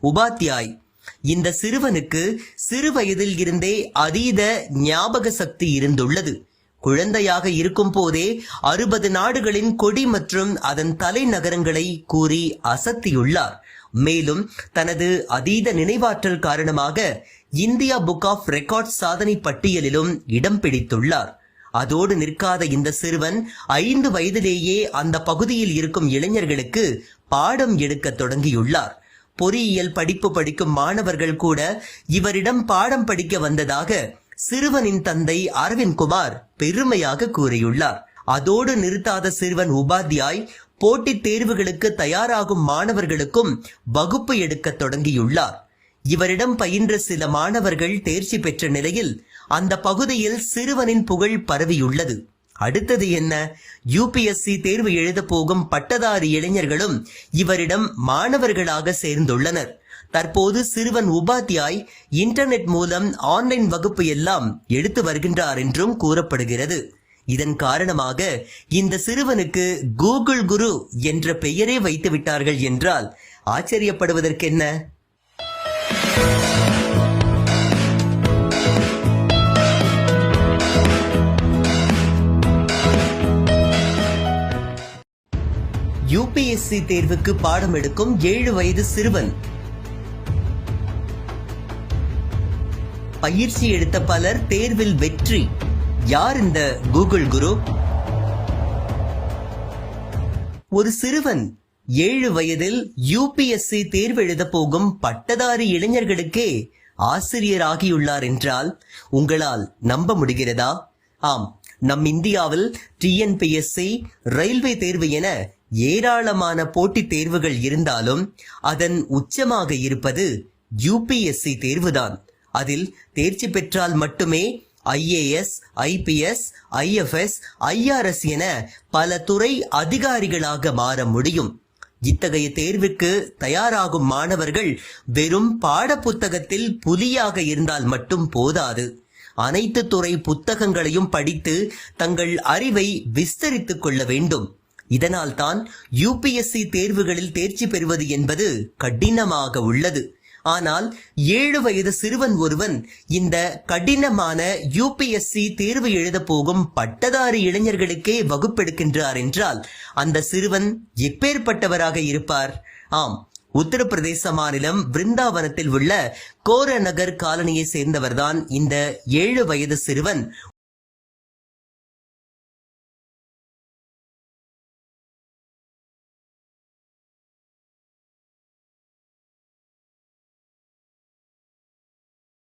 உபாத்யாய் இந்த சிறுவனுக்கு சிறு வயதில் இருந்தே அதீத ஞாபக சக்தி இருந்துள்ளது. குழந்தையாக இருக்கும் போதே 60 நாடுகளின் கொடி மற்றும் அதன் தலைநகரங்களை கூறி அசத்தியுள்ளார். மேலும் தனது அதீத நினைவாற்றல் காரணமாக இந்தியா புக் ஆஃப் ரெக்கார்ட் சாதனை பட்டியலிலும் இடம் பிடித்துள்ளார். அதோடு நிற்காத இந்த சிறுவன் 5 வயதிலேயே அந்த பகுதியில் இருக்கும் இளைஞர்களுக்கு பாடம் எடுக்க தொடங்கியுள்ளார். பொறியியல் படிப்பு படிக்கும் மாணவர்கள் கூட இவரிடம் பாடம் படிக்க வந்ததாக சிறுவனின் தந்தை அரவிந்த் குமார் பெருமையாக கூறியுள்ளார். அதோடு நிறுத்தாத சிறுவன் உபாத்யாய் போட்டித் தேர்வுகளுக்கு தயாராகும் மாணவர்களுக்கும் வகுப்பு எடுக்க தொடங்கியுள்ளார். இவரிடம் பயின்ற சில மாணவர்கள் தேர்ச்சி பெற்ற நிலையில் அந்த பகுதியில் சிறுவனின் புகழ் பரவியுள்ளது. அடுத்தது என்ன? யூபிஎஸ்சி தேர்வு எழுத போகும் பட்டதாரி இளைஞர்களும் இவரிடம் மாணவர்களாக சேர்ந்துள்ளனர். தற்போது சிறுவன் உபாத்யாய் இன்டர்நெட் மூலம் ஆன்லைன் வகுப்பு எல்லாம் எடுத்து வருகின்றார் என்றும் கூறப்படுகிறது. இதன் காரணமாக இந்த சிறுவனுக்கு கூகுள் குரு என்ற பெயரே வைத்து விட்டார்கள் என்றால் ஆச்சரியப்படுவதற்கென்ன? யூபிஎஸ்சி தேர்வுக்கு பாடம் எடுக்கும் 7 வயது சிறுவன். பயிற்சி எடுத்த பலர் தேர்வில் வெற்றி. யார் இந்த கூகுள் குரு? ஒரு சிறுவன் 7 வயதில் யூபிஎஸ்சி தேர்வு எழுத போகும் பட்டதாரி இளைஞர்களுக்கே ஆசிரியராகியுள்ளார் என்றால் உங்களால் நம்ப முடிகிறதா? ஆம், நம் இந்தியாவில் டிஎன்பிஎஸ்சி, ரயில்வே தேர்வு என ஏராளமான போட்டித் தேர்வுகள் இருந்தாலும் அதன் உச்சமாக இருப்பது யூபிஎஸ்சி தேர்வுதான். அதில் தேர்ச்சி பெற்றால் மட்டுமே ஐஏஎஸ், ஐபிஎஸ், ஐஎஃப்எஸ், ஐஆர்எஸ் என பல துறை அதிகாரிகளாக மாற முடியும். இத்தகைய தேர்வுக்கு தயாராகும் மாணவர்கள் வெறும் பாட புத்தகத்தில் புலியாக இருந்தால் மட்டும் போதாது. அனைத்து துறை புத்தகங்களையும் படித்து தங்கள் அறிவை விஸ்தரித்துக் கொள்ள வேண்டும். இதனால் தான் யூபிஎஸ்சி தேர்வுகளில் தேர்ச்சி பெறுவது என்பது கடினமாக உள்ளது. ஆனால் 7 வயது சிறுவன் ஒருவன் இந்த கடினமான யூபிஎஸ்சி தேர்வு எழுத போகும் பட்டதாரி இளைஞர்களுக்கே வகுப்பெடுக்கின்றார் என்றால் அந்த சிறுவன் எப்பேற்பட்டவராக இருப்பார்? ஆம், உத்தரப்பிரதேச மாநிலம் பிருந்தாவனத்தில் உள்ள கோரநகர் காலனியை சேர்ந்தவர்தான் இந்த 7 வயது சிறுவன்.